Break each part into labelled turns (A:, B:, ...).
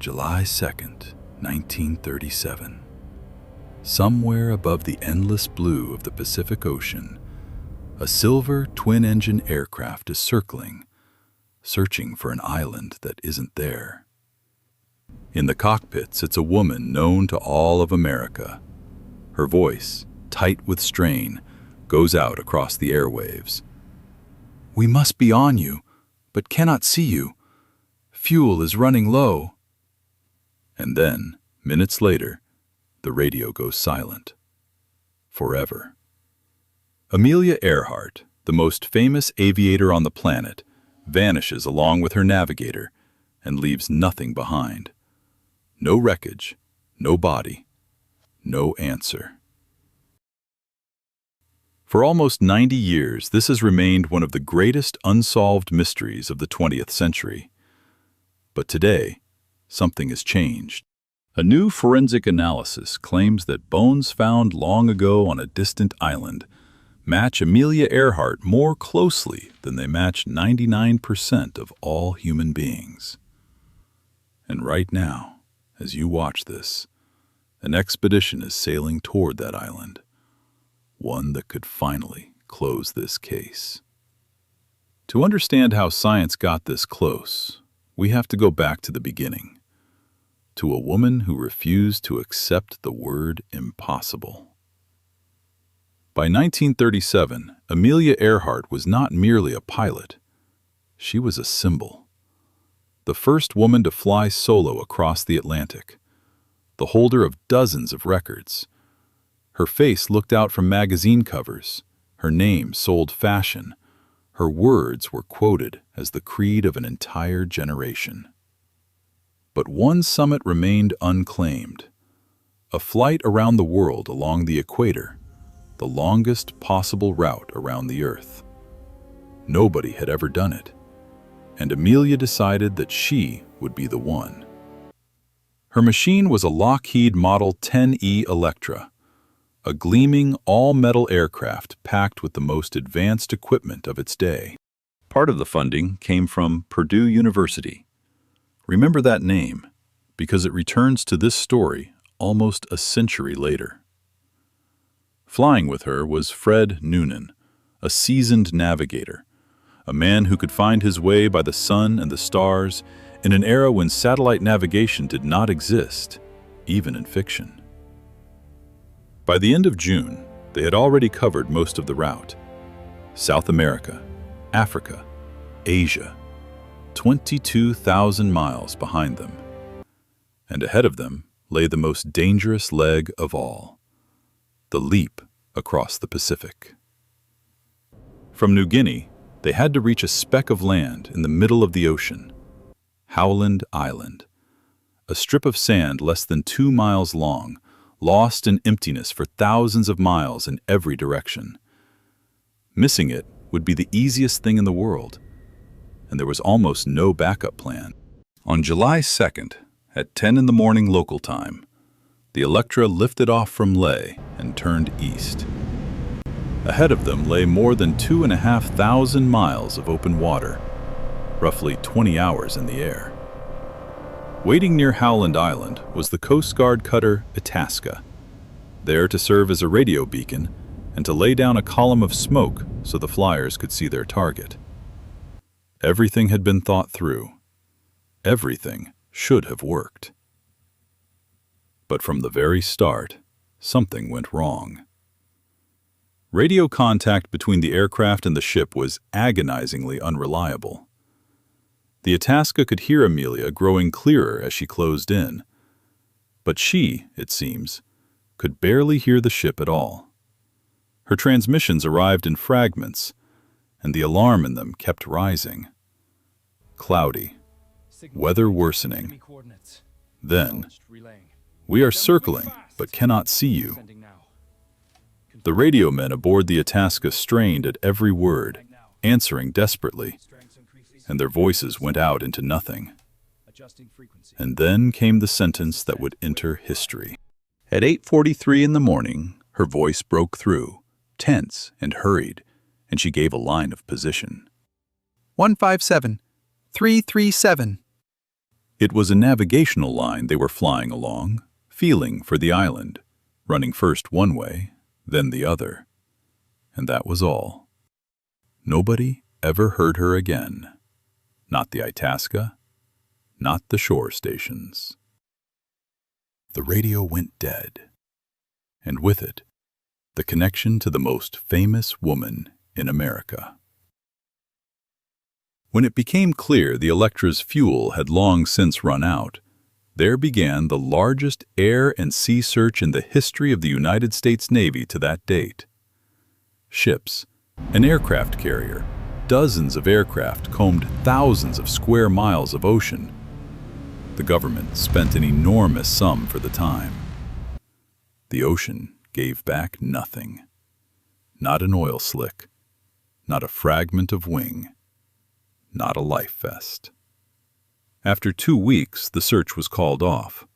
A: July 2nd, 1937. Somewhere above the endless blue of the Pacific Ocean, a silver twin-engine aircraft is circling, searching for an island that isn't there. In the cockpit sits a woman known to all of America. Her voice, tight with strain, goes out across the airwaves. "We must be on you, but cannot see you. Fuel is running low." And then, minutes later, the radio goes silent. Forever. Amelia Earhart, the most famous aviator on the planet, vanishes along with her navigator and leaves nothing behind. No wreckage, no body, no answer. For almost 90 years, this has remained one of the greatest unsolved mysteries of the 20th century. But today, something has changed. A new forensic analysis claims that bones found long ago on a distant island match Amelia Earhart more closely than they match 99% of all human beings. And right now, as you watch this, an expedition is sailing toward that island, one that could finally close this case. To understand how science got this close, we have to go back to the beginning, to a woman who refused to accept the word impossible. By 1937, Amelia Earhart was not merely a pilot. She was a symbol. The first woman to fly solo across the Atlantic, the holder of dozens of records. Her face looked out from magazine covers, her name sold fashion, her words were quoted as the creed of an entire generation. But one summit remained unclaimed, a flight around the world along the equator, the longest possible route around the Earth. Nobody had ever done it, and Amelia decided that she would be the one. Her machine was a Lockheed Model 10E Electra, a gleaming all-metal aircraft packed with the most advanced equipment of its day. Part of the funding came from Purdue University. Remember that name, because it returns to this story almost a century later. Flying with her was Fred Noonan, a seasoned navigator, a man who could find his way by the sun and the stars in an era when satellite navigation did not exist, even in fiction. By the end of June, they had already covered most of the route. South America, Africa, Asia, 22,000 miles behind them. And ahead of them lay the most dangerous leg of all, the leap across the Pacific. From New Guinea, they had to reach a speck of land in the middle of the ocean, Howland Island, a strip of sand less than 2 miles long, lost in emptiness for thousands of miles in every direction. Missing it would be the easiest thing in the world, and there was almost no backup plan. On July 2nd, at 10 in the morning local time, the Electra lifted off from Leh and turned east. Ahead of them lay more than 2,500 miles of open water, roughly 20 hours in the air. Waiting near Howland Island was the Coast Guard cutter Itasca, there to serve as a radio beacon and to lay down a column of smoke so the flyers could see their target. Everything had been thought through. Everything should have worked. But from the very start, something went wrong. Radio contact between the aircraft and the ship was agonizingly unreliable. The Itasca could hear Amelia growing clearer as she closed in, but she, it seems, could barely hear the ship at all. Her transmissions arrived in fragments, and the alarm in them kept rising. Cloudy, weather worsening. Then, "We are circling, but cannot see you." The radio men aboard the Itasca strained at every word, answering desperately, and their voices went out into nothing. And then came the sentence that would enter history. At 8:43 in the morning, her voice broke through, tense and hurried, and she gave a line of position.
B: 157, 337.
A: It was a navigational line they were flying along, feeling for the island, running first one way, then the other. And that was all. Nobody ever heard her again. Not the Itasca, not the shore stations. The radio went dead, and with it, the connection to the most famous woman in America. When it became clear the Electra's fuel had long since run out, there began the largest air and sea search in the history of the United States Navy to that date. Ships, an aircraft carrier, dozens of aircraft combed thousands of square miles of ocean. The government spent an enormous sum for the time. The ocean gave back nothing. Not an oil slick, not a fragment of wing, not a life vest. After 2 weeks, the search was called off.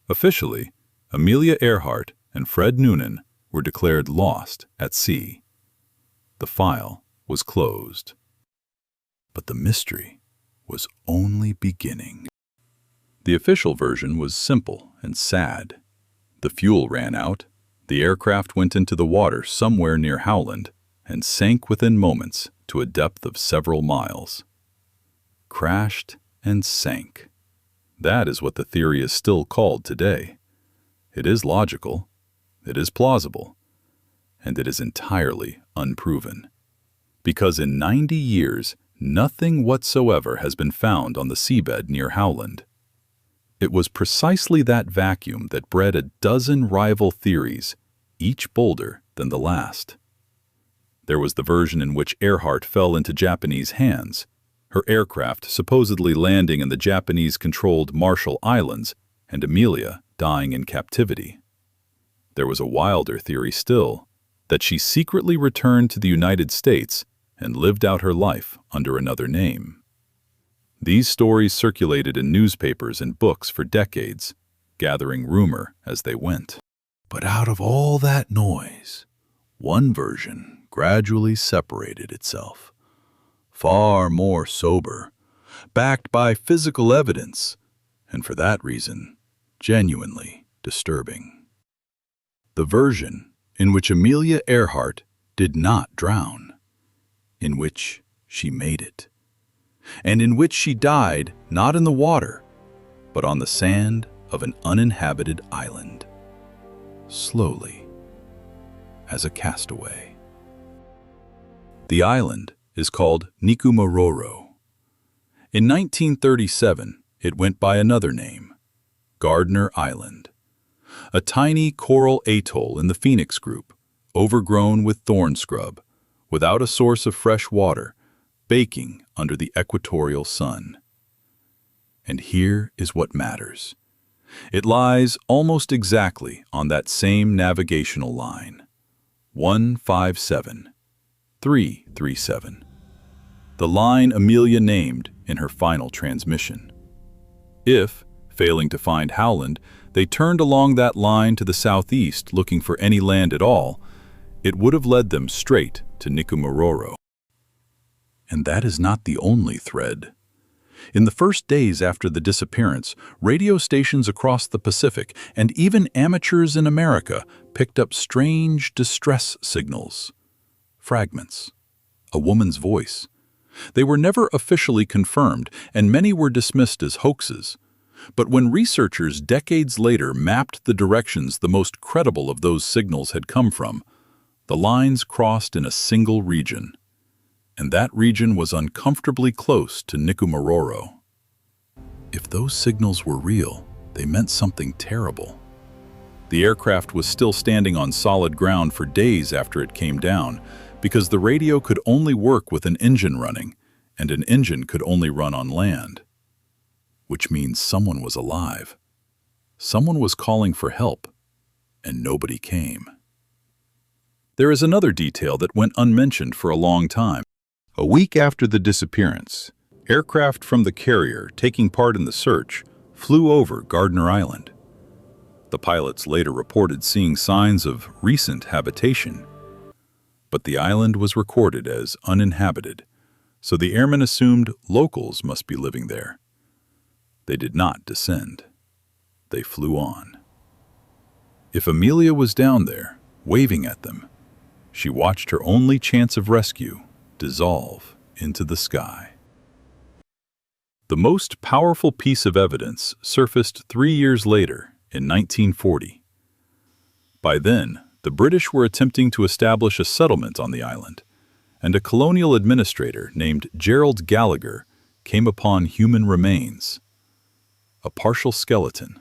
A: Officially, Amelia Earhart and Fred Noonan were declared lost at sea. The file was closed. But the mystery was only beginning. The official version was simple and sad. The fuel ran out, the aircraft went into the water somewhere near Howland, and sank within moments to a depth of several miles. Crashed and sank. That is what the theory is still called today. It is logical, it is plausible, and it is entirely unproven. Because in 90 years, nothing whatsoever has been found on the seabed near Howland. It was precisely that vacuum that bred a dozen rival theories, each bolder than the last. There was the version in which Earhart fell into Japanese hands, her aircraft supposedly landing in the Japanese-controlled Marshall Islands and Amelia dying in captivity. There was a wilder theory still, that she secretly returned to the United States and lived out her life under another name. These stories circulated in newspapers and books for decades, gathering rumor as they went. But out of all that noise, one version gradually separated itself. Far more sober, backed by physical evidence, and for that reason, genuinely disturbing. The version in which Amelia Earhart did not drown, in which she made it, and in which she died not in the water, but on the sand of an uninhabited island, slowly, as a castaway. The island is called Nikumaroro. In 1937, it went by another name, Gardner Island, a tiny coral atoll in the Phoenix Group, overgrown with thorn scrub, without a source of fresh water, baking under the equatorial sun. And here is what matters. It lies almost exactly on that same navigational line, 157-337, the line Amelia named in her final transmission. If, failing to find Howland, they turned along that line to the southeast looking for any land at all, it would have led them straight to Nikumaroro. And that is not the only thread. In the first days after the disappearance, radio stations across the Pacific and even amateurs in America picked up strange distress signals. Fragments. A woman's voice. They were never officially confirmed, and many were dismissed as hoaxes. But when researchers decades later mapped the directions the most credible of those signals had come from, the lines crossed in a single region. And that region was uncomfortably close to Nikumaroro. If those signals were real, they meant something terrible. The aircraft was still standing on solid ground for days after it came down, because the radio could only work with an engine running, and an engine could only run on land. Which means someone was alive. Someone was calling for help, and nobody came. There is another detail that went unmentioned for a long time. A week after the disappearance, aircraft from the carrier taking part in the search flew over Gardner Island. The pilots later reported seeing signs of recent habitation, but the island was recorded as uninhabited, so the airmen assumed locals must be living there. They did not descend. They flew on. If Amelia was down there, waving at them, she watched her only chance of rescue dissolve into the sky. The most powerful piece of evidence surfaced 3 years later, in 1940. By then, the British were attempting to establish a settlement on the island, and a colonial administrator named Gerald Gallagher came upon human remains. A partial skeleton,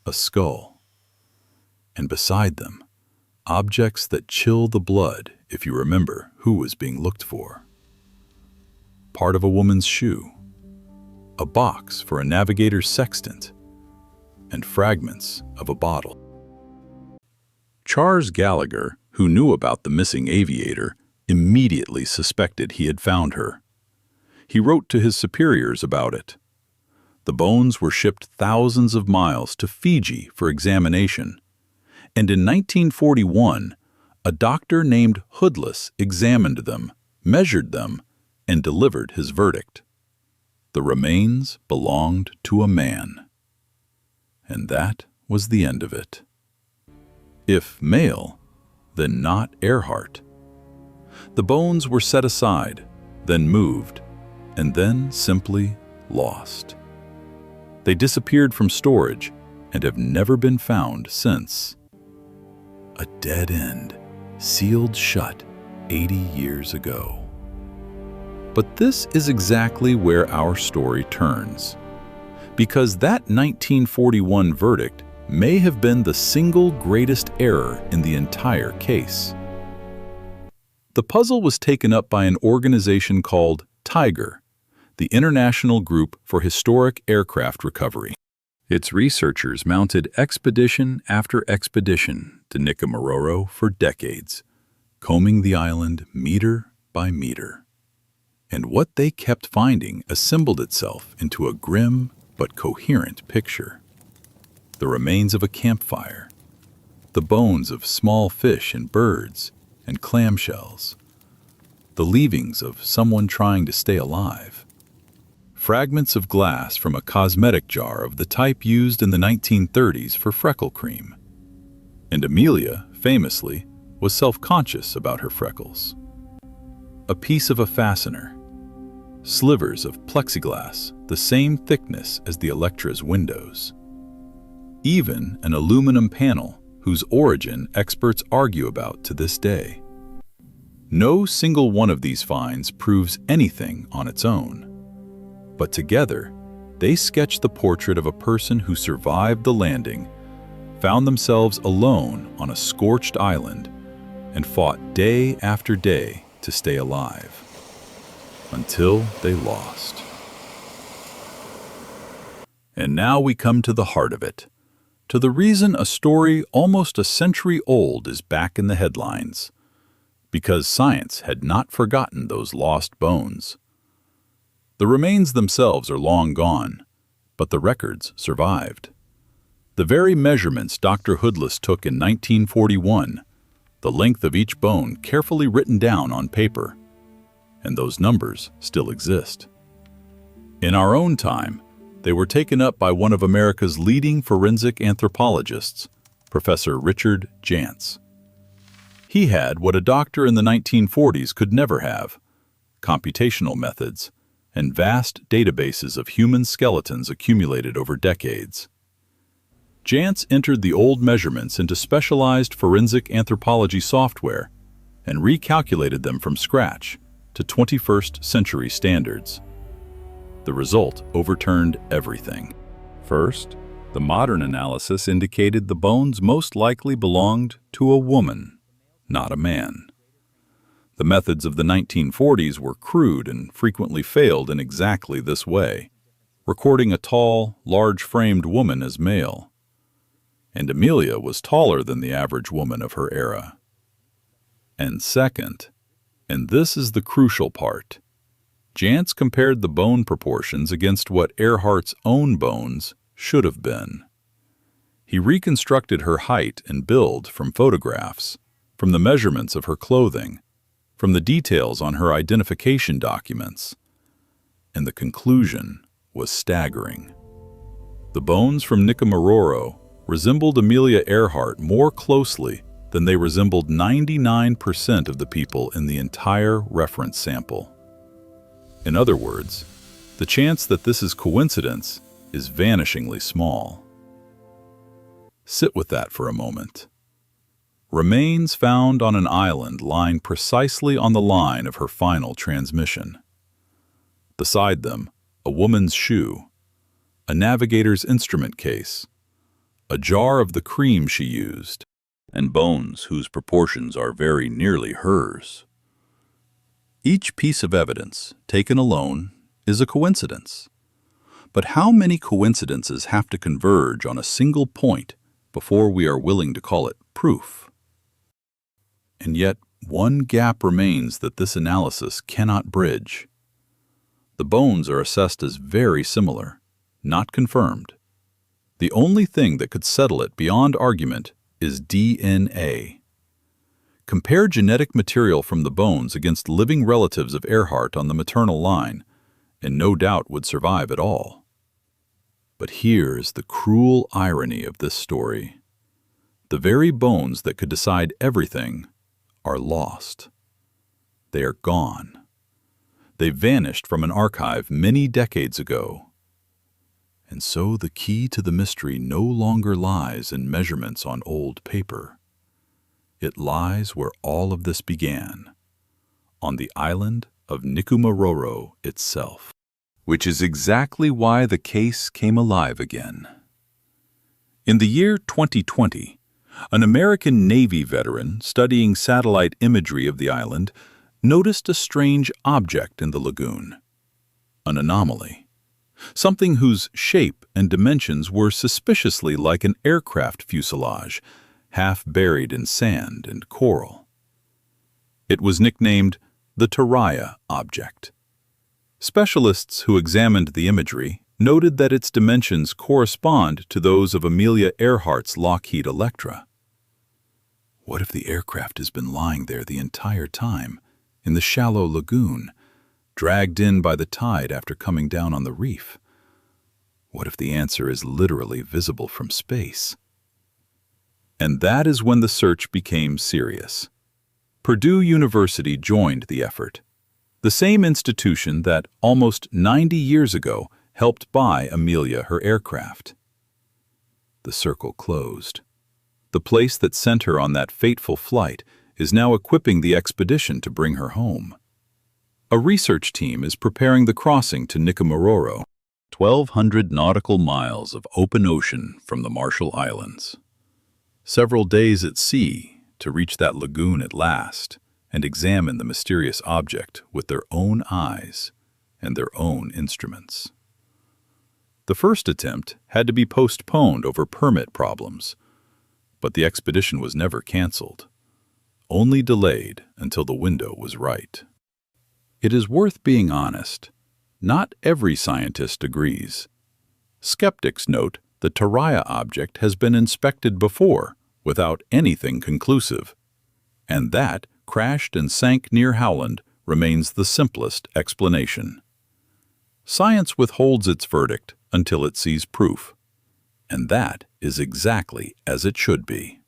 A: a skull, and beside them, objects that chill the blood if you remember who was being looked for. Part of a woman's shoe, a box for a navigator's sextant, and fragments of a bottle. Charles Gallagher, who knew about the missing aviator, immediately suspected he had found her. He wrote to his superiors about it. The bones were shipped thousands of miles to Fiji for examination, and in 1941, a doctor named Hoodless examined them, measured them, and delivered his verdict. The remains belonged to a man. And that was the end of it. If male, then not Earhart. The bones were set aside, then moved, and then simply lost. They disappeared from storage and have never been found since. A dead end, sealed shut 80 years ago. But this is exactly where our story turns, because that 1941 verdict may have been the single greatest error in the entire case. The puzzle was taken up by an organization called Tiger, the International Group for Historic Aircraft Recovery. Its researchers mounted expedition after expedition to Nikumaroro for decades, combing the island meter by meter. And what they kept finding assembled itself into a grim but coherent picture. The remains of a campfire, the bones of small fish and birds and clamshells, the leavings of someone trying to stay alive, fragments of glass from a cosmetic jar of the type used in the 1930s for freckle cream. And Amelia, famously, was self-conscious about her freckles. A piece of a fastener, slivers of plexiglass the same thickness as the Electra's windows. Even an aluminum panel whose origin experts argue about to this day. No single one of these finds proves anything on its own, but together they sketch the portrait of a person who survived the landing, found themselves alone on a scorched island, and fought day after day to stay alive, until they lost. And now we come to the heart of it, to the reason a story almost a century old is back in the headlines, because science had not forgotten those lost bones. The remains themselves are long gone, but the records survived. The very measurements Dr. Hoodless took in 1941, the length of each bone carefully written down on paper, and those numbers still exist. In our own time, they were taken up by one of America's leading forensic anthropologists, Professor Richard Jantz. He had what a doctor in the 1940s could never have: computational methods and vast databases of human skeletons accumulated over decades. Jantz entered the old measurements into specialized forensic anthropology software and recalculated them from scratch to 21st century standards. The result overturned everything. First, the modern analysis indicated the bones most likely belonged to a woman, not a man. The methods of the 1940s were crude and frequently failed in exactly this way, recording a tall, large-framed woman as male. And Amelia was taller than the average woman of her era. And second, and this is the crucial part, Jantz compared the bone proportions against what Earhart's own bones should have been. He reconstructed her height and build from photographs, from the measurements of her clothing, from the details on her identification documents, and the conclusion was staggering. The bones from Nikumaroro resembled Amelia Earhart more closely than they resembled 99% of the people in the entire reference sample. In other words, the chance that this is coincidence is vanishingly small. Sit with that for a moment. Remains found on an island lying precisely on the line of her final transmission. Beside them, a woman's shoe, a navigator's instrument case, a jar of the cream she used, and bones whose proportions are very nearly hers. Each piece of evidence, taken alone, is a coincidence. But how many coincidences have to converge on a single point before we are willing to call it proof? And yet, one gap remains that this analysis cannot bridge. The bones are assessed as very similar, not confirmed. The only thing that could settle it beyond argument is DNA. Compare genetic material from the bones against living relatives of Earhart on the maternal line, and no doubt would survive at all. But here is the cruel irony of this story. The very bones that could decide everything are lost. They are gone. They vanished from an archive many decades ago. And so the key to the mystery no longer lies in measurements on old paper. It lies where all of this began, on the island of Nikumaroro itself. Which is exactly why the case came alive again. In the year 2020, an American Navy veteran studying satellite imagery of the island noticed a strange object in the lagoon. An anomaly. Something whose shape and dimensions were suspiciously like an aircraft fuselage, half buried in sand and coral. It was nicknamed the Taraya object. Specialists who examined the imagery noted that its dimensions correspond to those of Amelia Earhart's Lockheed Electra. What if the aircraft has been lying there the entire time, in the shallow lagoon, dragged in by the tide after coming down on the reef? What if the answer is literally visible from space? And that is when the search became serious. Purdue University joined the effort, the same institution that almost 90 years ago helped buy Amelia her aircraft. The circle closed. The place that sent her on that fateful flight is now equipping the expedition to bring her home. A research team is preparing the crossing to Nikumaroro, 1,200 nautical miles of open ocean from the Marshall Islands. Several days at sea to reach that lagoon at last and examine the mysterious object with their own eyes and their own instruments. The first attempt had to be postponed over permit problems, but the expedition was never canceled, only delayed until the window was right. It is worth being honest. Not every scientist agrees. Skeptics note the Taraya object has been inspected before without anything conclusive, and that crashed and sank near Howland remains the simplest explanation. Science withholds its verdict until it sees proof, and that is exactly as it should be.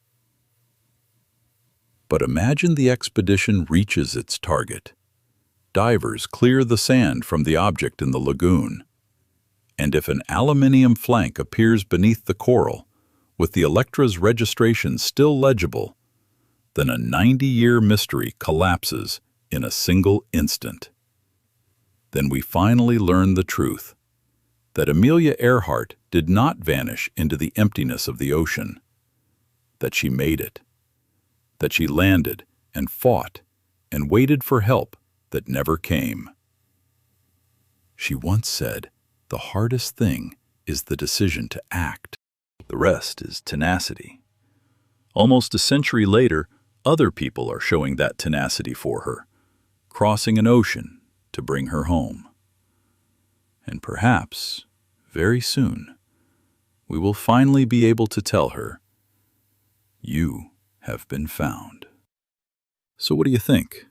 A: But imagine the expedition reaches its target. Divers clear the sand from the object in the lagoon, and if an aluminium flank appears beneath the coral, with the Electra's registration still legible, then a 90-year mystery collapses in a single instant. Then we finally learn the truth, that Amelia Earhart did not vanish into the emptiness of the ocean, that she made it, that she landed and fought and waited for help that never came. She once said, "The hardest thing is the decision to act. The rest is tenacity." Almost a century later, other people are showing that tenacity for her, crossing an ocean to bring her home. And perhaps, very soon, we will finally be able to tell her, "You have been found." So what do you think?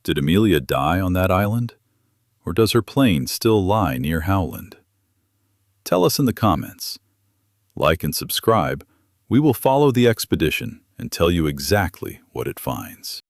A: Did Amelia die on that island? Or does her plane still lie near Howland? Tell us in the comments. Like and subscribe. We will follow the expedition and tell you exactly what it finds.